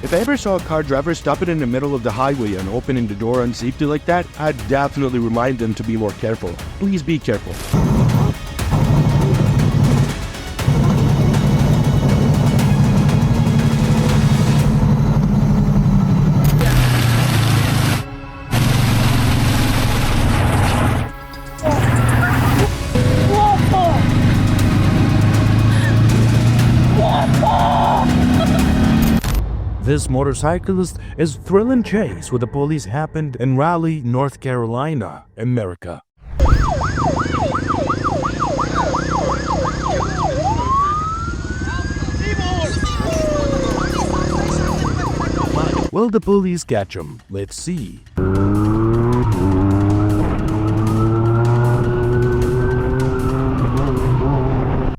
If I ever saw a car driver stop it in the middle of the highway and opening the door unsafely like that, I'd definitely remind them to be more careful. Please be careful. This motorcyclist is thrill and chase with the police happened in Raleigh, North Carolina, America. Will the police catch him? Let's see.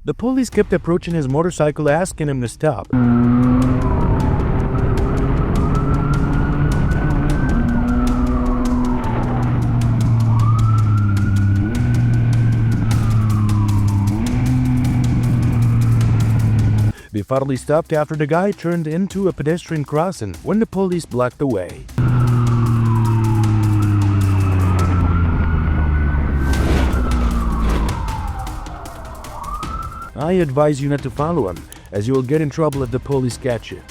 The police kept approaching his motorcycle asking him to stop. They finally stopped after the guy turned into a pedestrian crossing when the police blocked the way. I advise you not to follow him, as you will get in trouble if the police catch you.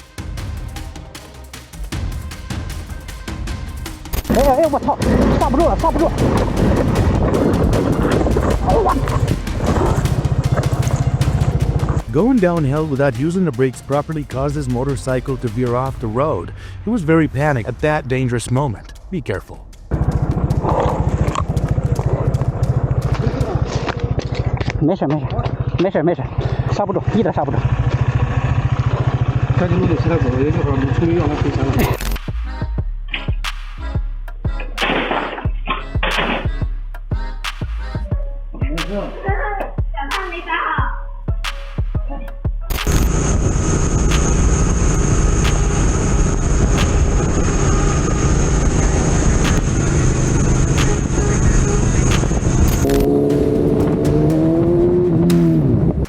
Going downhill without using the brakes properly caused his motorcycle to veer off the road. He was very panicked at that dangerous moment. Be careful.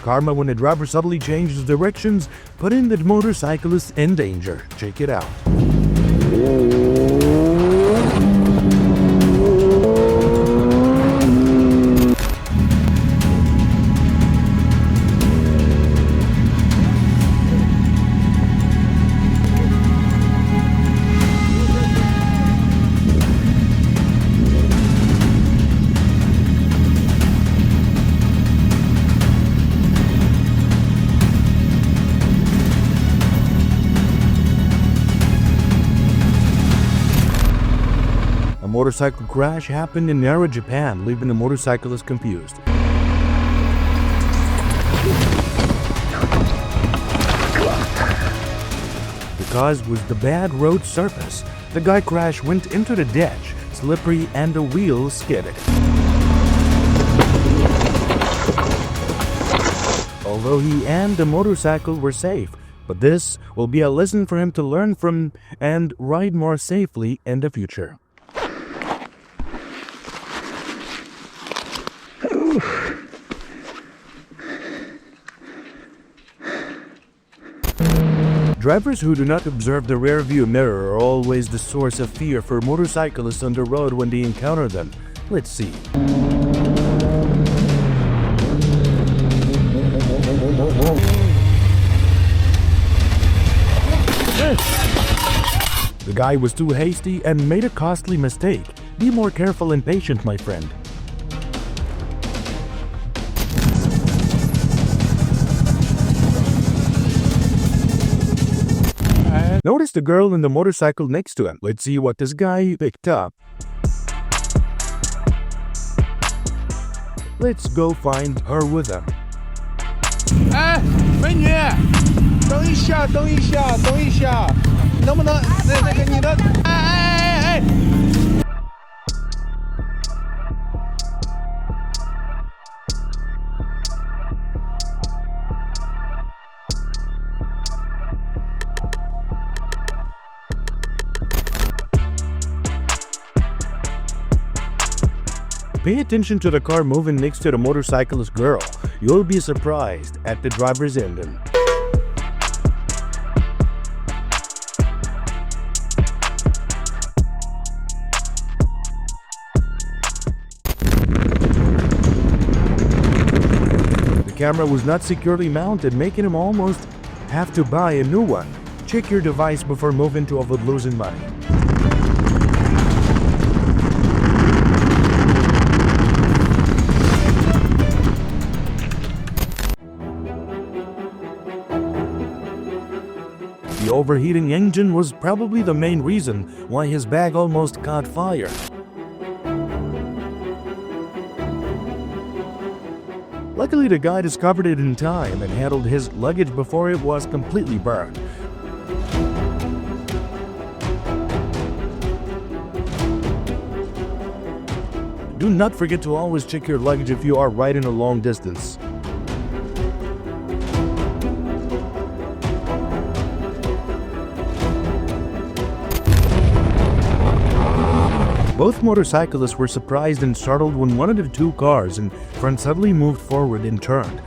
Karma when the driver suddenly changes directions, putting the motorcyclist in danger. Check it out. A motorcycle crash happened in Nara, Japan, leaving the motorcyclist confused. The cause was the bad road surface. The guy crash went into the ditch, slippery, and the wheels skidded. Although he and the motorcycle were safe, but this will be a lesson for him to learn from and ride more safely in the future. Drivers who do not observe the rear view mirror are always the source of fear for motorcyclists on the road when they encounter them. Let's see. The guy was too hasty and made a costly mistake. Be more careful and patient, my friend. Notice the girl in the motorcycle next to him. Let's see what this guy picked up. Let's go find her with him. 哎，美女，等一下，等一下，等一下，能不能那个你的，哎。Pay attention to the car moving next to the motorcyclist girl. You'll be surprised at the driver's ending. The camera was not securely mounted, making him almost have to buy a new one. Check your device before moving to avoid losing money. The overheating engine was probably the main reason why his bag almost caught fire. Luckily, the guy discovered it in time and handled his luggage before it was completely burned. Do not forget to always check your luggage if you are riding a long distance. Both motorcyclists were surprised and startled when one of the two cars in front suddenly moved forward and turned.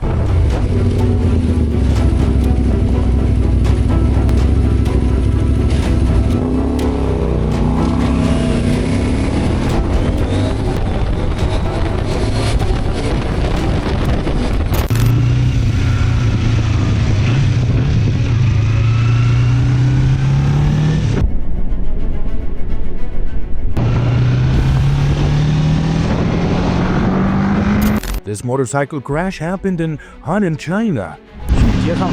This motorcycle crash happened in Han, China. 街上，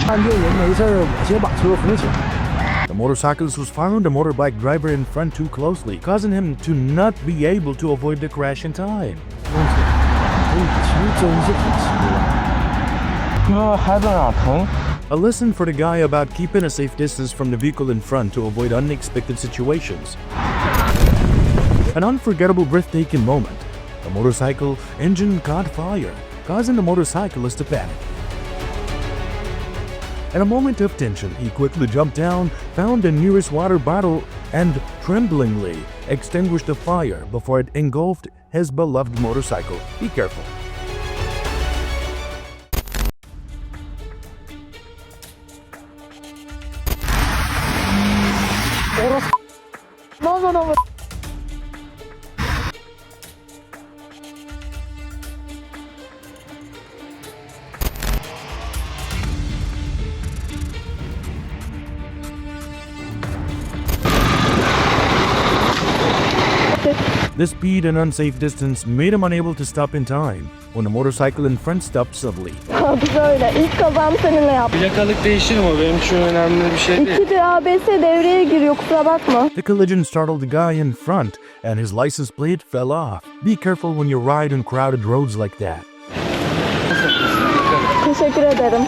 看见人没事儿，我先把车扶起来。 The motorcyclist was following the motorbike driver in front too closely, causing him to not be able to avoid the crash in time. 其实真是挺奇怪。哥，孩子哪疼？ A lesson for the guy about keeping a safe distance from the vehicle in front to avoid unexpected situations. An unforgettable, breathtaking moment. The motorcycle engine caught fire, causing the motorcyclist to panic. In a moment of tension, he quickly jumped down, found the nearest water bottle, and tremblingly extinguished the fire before it engulfed his beloved motorcycle. Be careful. No. The speed and unsafe distance made him unable to stop in time when the motorcycle in front stopped suddenly. Abi böyle. İlk kazam seninle yaptım. Plakalık değişir mi? Benim için önemli bir şey değil. 2 de ABS devreye giriyor, kusura bakma. The collision startled the guy in front and his license plate fell off. Be careful when you ride on crowded roads like that. Teşekkür ederim.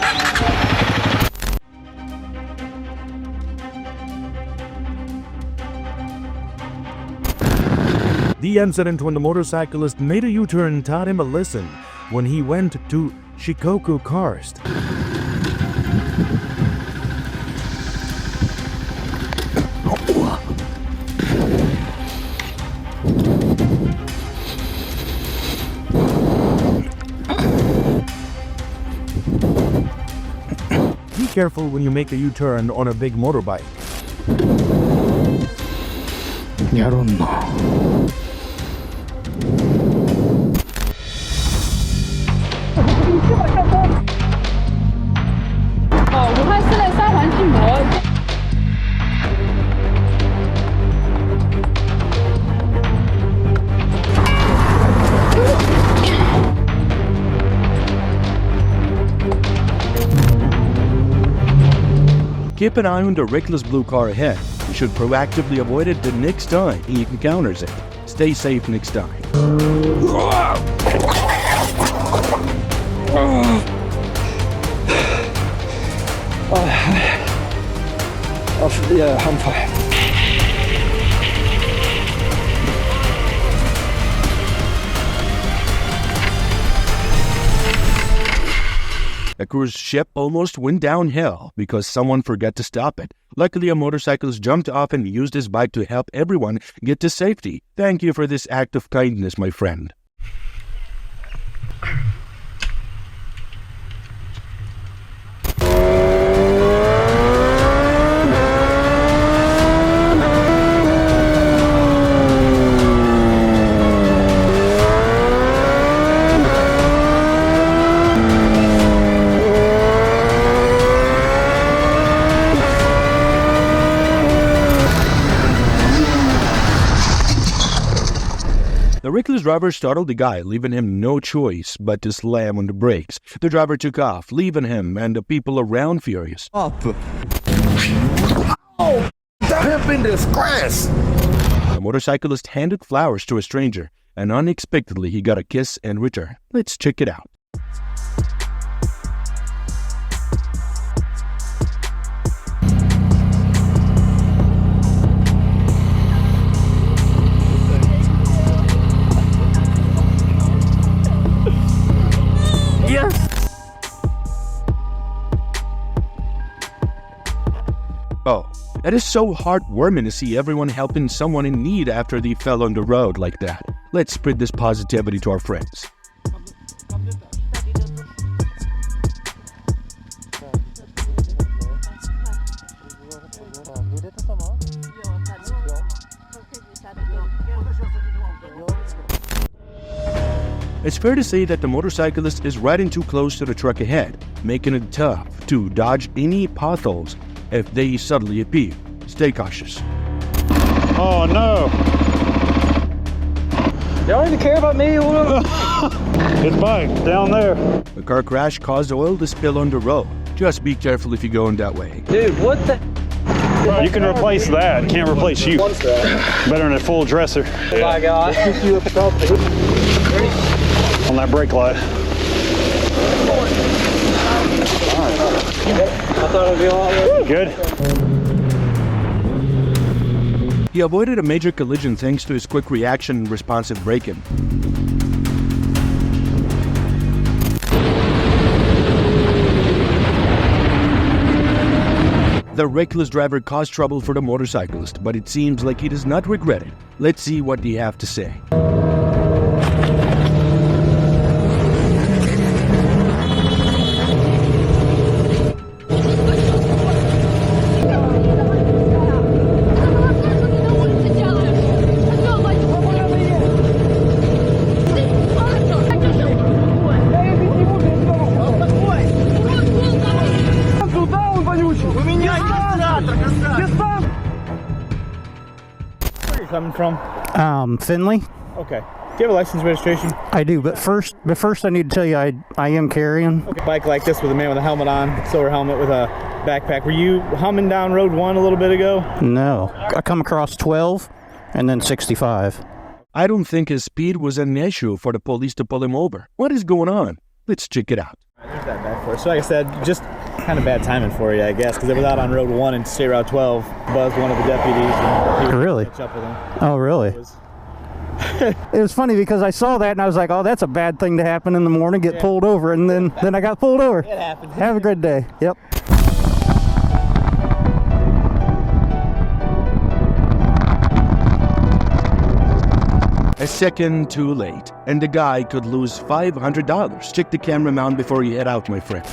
The incident when the motorcyclist made a U-turn taught him a lesson when he went to Shikoku Karst. Be careful when you make a U-turn on a big motorbike. I don't know. Keep an eye on the reckless blue car ahead. You should proactively avoid it the next time he encounters it. Stay safe next time. Yeah, I'm fine. A cruise ship almost went downhill because someone forgot to stop it. Luckily, a motorcyclist jumped off and used his bike to help everyone get to safety. Thank you for this act of kindness, my friend. The reckless driver startled the guy, leaving him no choice but to slam on the brakes. The driver took off, leaving him and the people around furious. Oh, pimp in disgrace. The motorcyclist handed flowers to a stranger, and unexpectedly he got a kiss in return. Let's check it out. Oh, that is so heartwarming to see everyone helping someone in need after they fell on the road like that. Let's spread this positivity to our friends. It's fair to say that the motorcyclist is riding too close to the truck ahead, making it tough to dodge any potholes if they suddenly appear. Stay cautious. Oh no! Y'all even care about me? His bike down there. The car crash caused oil to spill on the road. Just be careful if you're going that way. Dude, what the? You can replace that. Can't replace you. Better than a full dresser. Oh my God. On that brake light. I thought it'd be a lot worse. Good. He avoided a major collision thanks to his quick reaction and responsive braking. The reckless driver caused trouble for the motorcyclist, but it seems like he does not regret it. Let's see what they have to say. Coming from? Finley. Okay. Do you have a license registration? I do, but first I need to tell you I am carrying. Okay. Bike like this with a man with a helmet on, silver helmet with a backpack. Were you humming down Road 1 a little bit ago? No, I come across 12 and then 65. I don't think his speed was an issue for the police to pull him over. What is going on? Let's check it out. There's that bad for us. So like I said, just kind of bad timing for you, I guess, because they was out on Road 1 and State Route 12, buzzed one of the deputies. And he Really? catch up with him. Oh, really? It was funny because I saw that and I was like, oh, that's a bad thing to happen in the morning, get pulled over, and then I got pulled over. It happened. Have a good day. Yep. A second too late, and the guy could lose $500. Check the camera mount before you head out, my friend.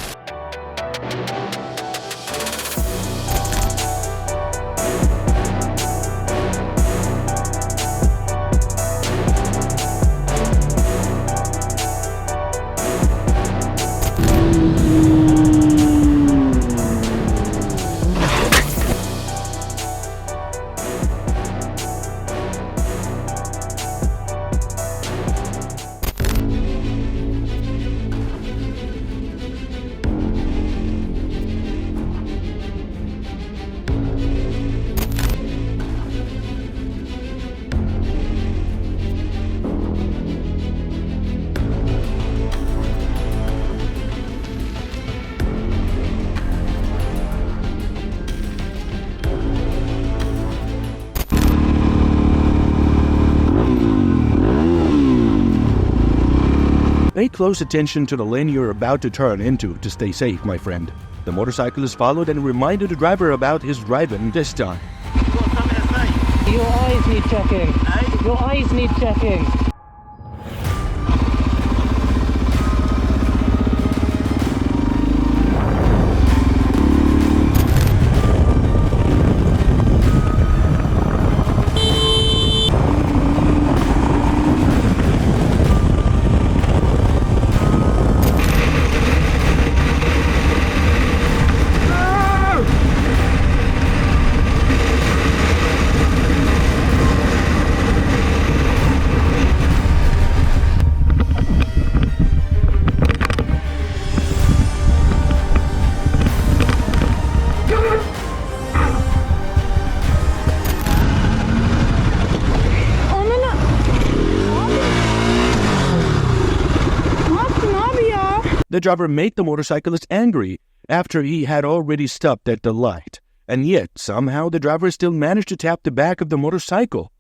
Pay close attention to the lane you're about to turn into to stay safe, my friend. The motorcyclist followed and reminded the driver about his driving this time. Your eyes need checking. Your eyes need checking. The driver made the motorcyclist angry after he had already stopped at the light. And yet, somehow, the driver still managed to tap the back of the motorcycle.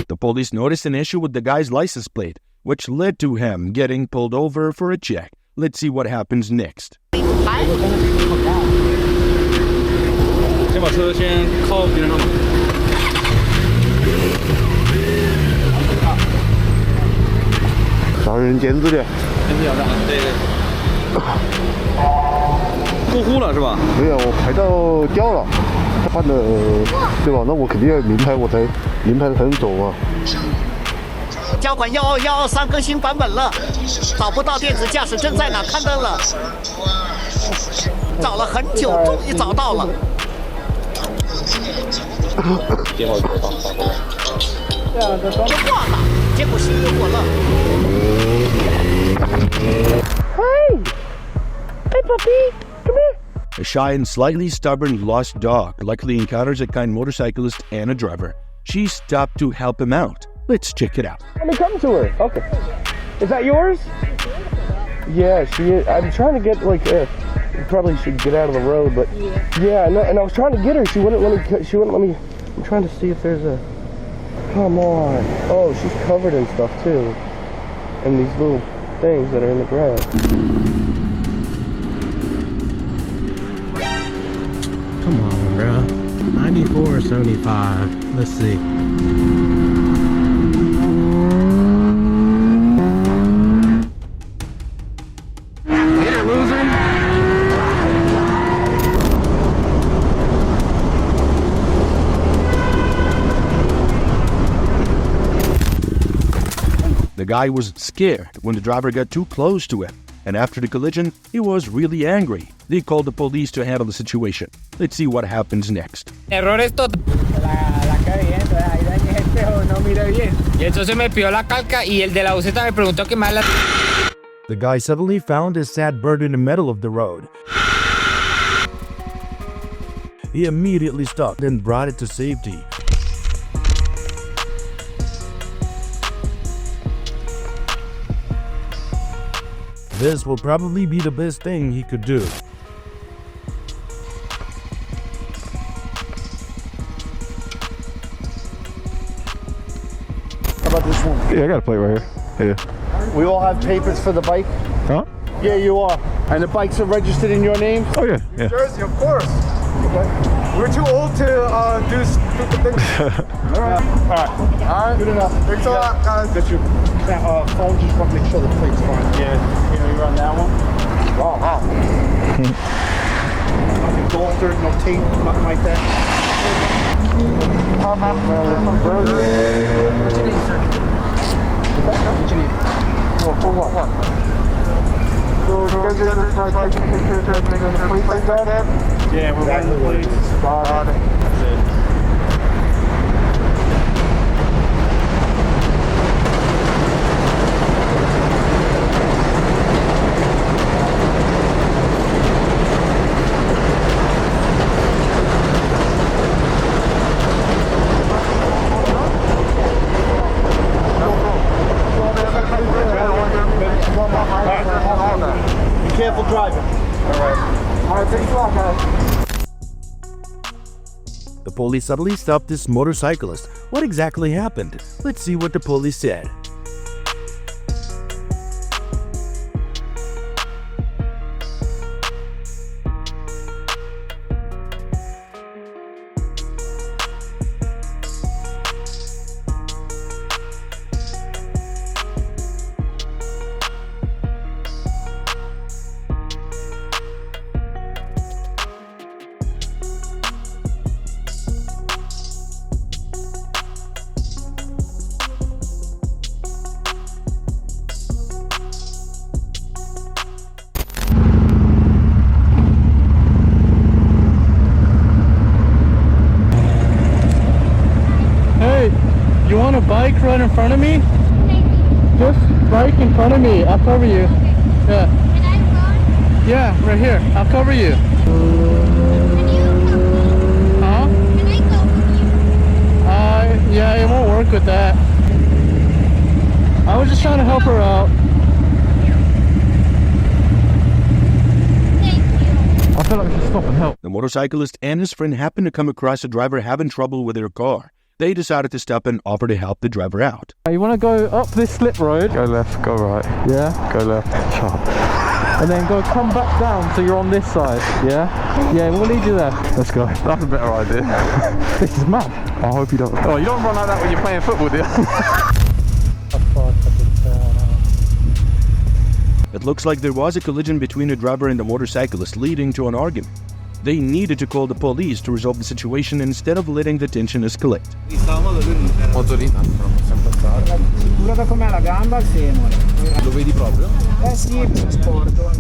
The police noticed an issue with the guy's license plate, which led to him getting pulled over for a check. Let's see what happens next. 先把车先靠边上吧。 伤人监制的，对。过户了是吧？没有，我牌照掉了，换的，对吧？那我肯定要名牌，我才能走啊。交管12123更新版本了，找不到电子驾驶证在哪看到了，找了很久，终于找到了。电话给我打过来。就挂了，结果熄火了。Hey, puppy, come here. A shy and slightly stubborn lost dog luckily encounters a kind motorcyclist and a driver. She stopped to help him out. Let's check it out. Let me come to her. Okay. Is that yours? Yeah, she is. I'm trying to get like you probably should get out of the road, but yeah, and I was trying to get her. She wouldn't let me. I'm trying to see if there's a. Come on. Oh, she's covered in stuff too, and these little things that are in the ground. Come on, bro. 94 or 75. Let's see. The guy was scared when the driver got too close to him, and after the collision, he was really angry. They called the police to handle the situation. Let's see what happens next. Errores total. La cagué, ahí dañé el espejo, no mire bien. Y entonces me pidió la calca y el de la buceta me preguntó que más la... The guy suddenly found his sad bird in the middle of the road. He immediately stopped and brought it to safety. This will probably be the best thing he could do. How about this one? Yeah, I got a plate right here. We all have papers for the bike. Huh? Yeah, you are. And the bikes are registered in your name? Oh yeah, yeah. Jersey, of course. Okay. We're too old to do stupid things. All right. Good enough. Thanks a lot, guys. Got your phone. Just want to make sure the plate's fine. Yeah. You're on that one. Wow. Nothing altered, no tape, nothing like that. What you need, sir? What you need? For what? Yeah, we're back in the plates. Got it. That's it. Be careful driving. All right, thanks a lot, guys. The police suddenly stopped this motorcyclist. What exactly happened? Let's see what the police said. You want a bike right in front of me? Just bike in front of me. I'll cover you. Yeah. Can I run? Yeah, right here. I'll cover you. Can you go? Huh? Can I go with you? Yeah, it won't work with that. I was just trying to help her out. Thank you. I feel like we should stop and help. The motorcyclist and his friend happened to come across a driver having trouble with their car. They decided to stop and offer to help the driver out. You want to go up this slip road? Go left, go right. Yeah. Go left. Sharp. And then come back down so you're on this side. Yeah? Yeah, we'll lead you there. Let's go. That's a better idea. This is mad. I hope you don't. Oh, you don't run like that when you're playing football, do you? It looks like there was a collision between the driver and the motorcyclist, leading to an argument. They needed to call the police to resolve the situation instead of letting the tension escalate. Sicura com'è la gamba al femore. Lo vedi proprio? Sì, sporto.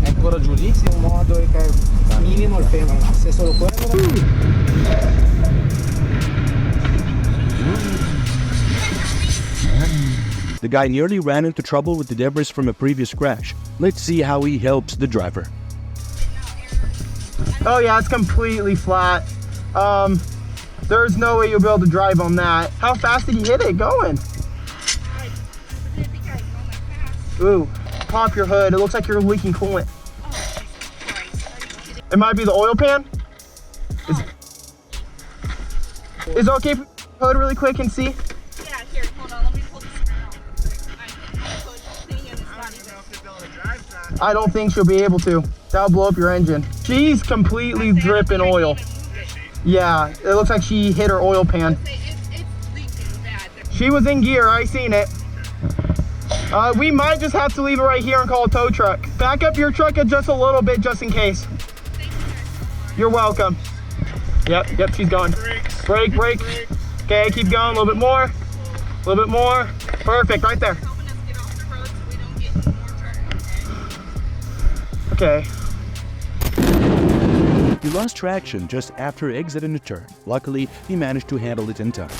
È ancora giù lì? Sì, un modo che minimo il femore, se solo quello. The guy nearly ran into trouble with the debris from a previous crash. Let's see how he helps the driver. Oh yeah, it's completely flat. There's no way you'll be able to drive on that. How fast did you hit it going? Ooh, pop your hood. It looks like you're leaking coolant. It might be the oil pan. Is it okay if we hood really quick and see? Yeah, here, hold on. Let me pull the screw out. I put the thing and it's not even. I don't think she'll be able to. That'll blow up your engine. She's completely dripping oil. Yeah, it looks like she hit her oil pan. It's leaking bad. She was in gear, I seen it. We might just have to leave it right here and call a tow truck. Back up your truck just a little bit just in case. You're welcome. Yep, she's going. Brake. Okay, keep going, a little bit more. A little bit more. Perfect, right there. Okay. He lost traction just after exiting a turn. Luckily, he managed to handle it in time.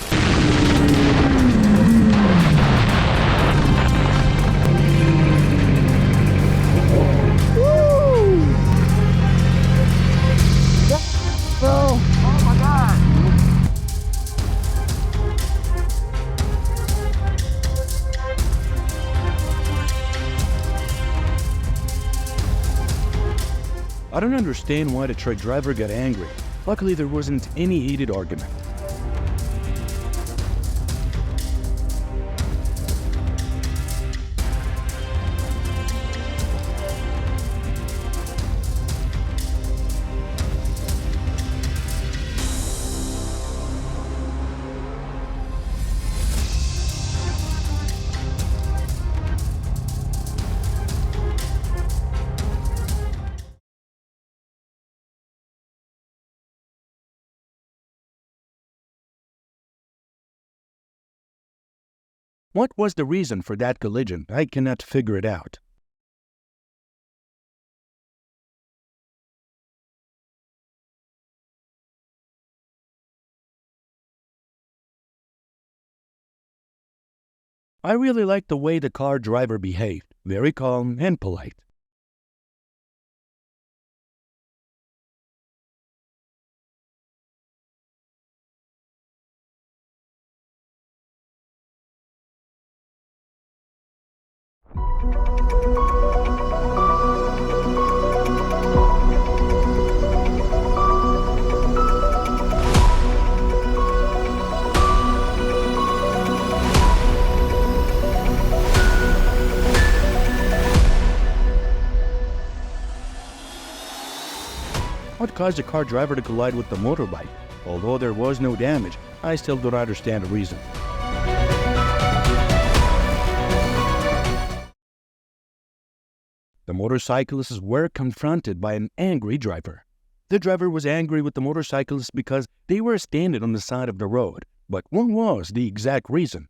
I don't understand why the truck driver got angry. Luckily, there wasn't any heated argument. What was the reason for that collision? I cannot figure it out. I really liked the way the car driver behaved, very calm and polite. caused the car driver to collide with the motorbike. Although there was no damage, I still don't understand the reason. The motorcyclists were confronted by an angry driver. The driver was angry with the motorcyclists because they were standing on the side of the road. But what was the exact reason?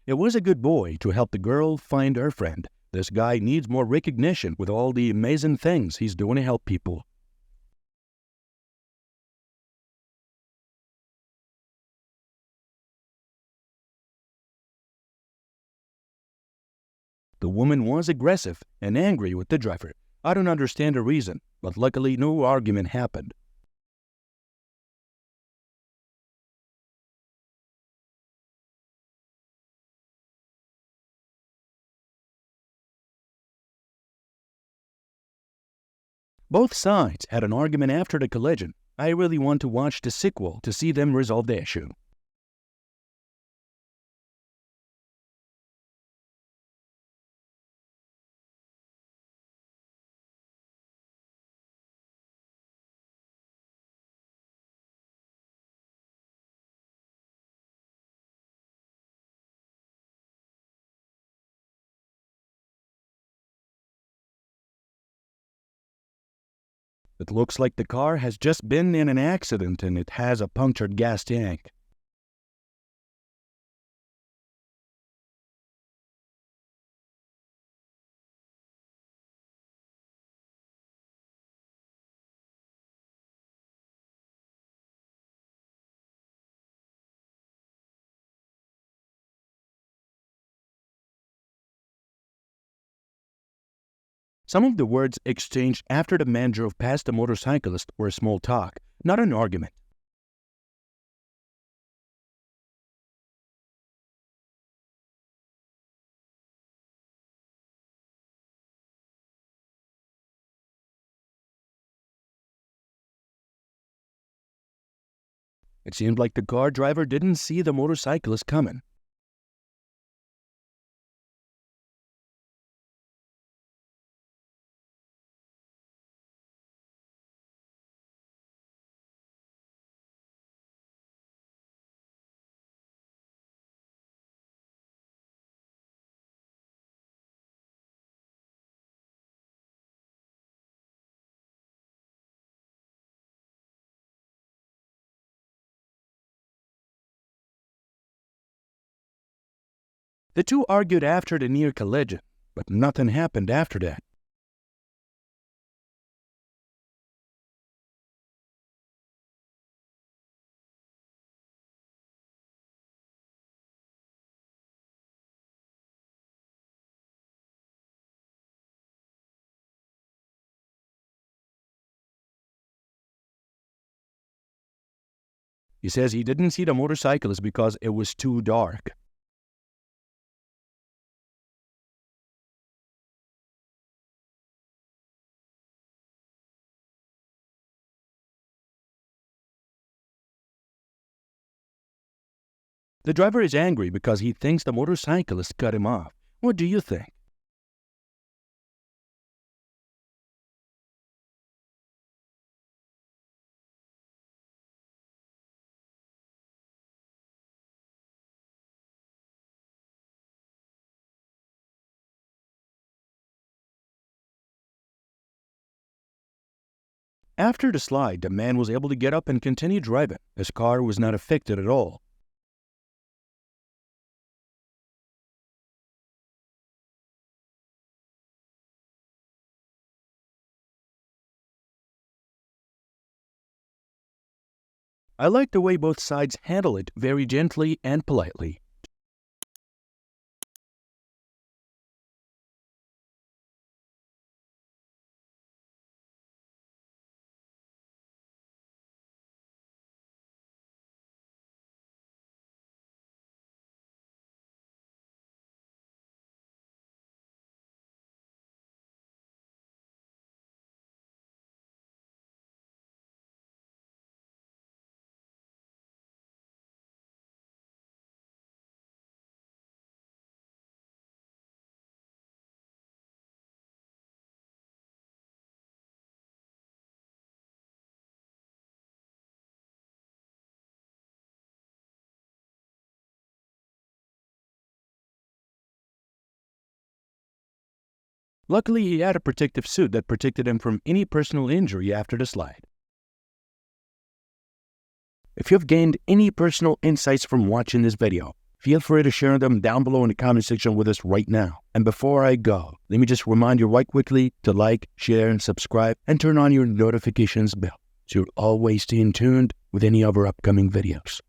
It was a good boy to help the girl find her friend. This guy needs more recognition with all the amazing things he's doing to help people. The woman was aggressive and angry with the driver. I don't understand the reason, but luckily no argument happened. Both sides had an argument after the collision. I really want to watch the sequel to see them resolve the issue. It looks like the car has just been in an accident and it has a punctured gas tank. Some of the words exchanged after the man drove past the motorcyclist were small talk, not an argument. It seemed like the car driver didn't see the motorcyclist coming. The two argued after the near collision, but nothing happened after that. He says he didn't see the motorcyclist because it was too dark. The driver is angry because he thinks the motorcyclist cut him off. What do you think? After the slide, the man was able to get up and continue driving. His car was not affected at all. I like the way both sides handle it very gently and politely. Luckily, he had a protective suit that protected him from any personal injury after the slide. If you've gained any personal insights from watching this video, feel free to share them down below in the comment section with us right now. And before I go, let me just remind you right quickly to like, share, and subscribe, and turn on your notifications bell so you'll always stay in tuned with any of our upcoming videos.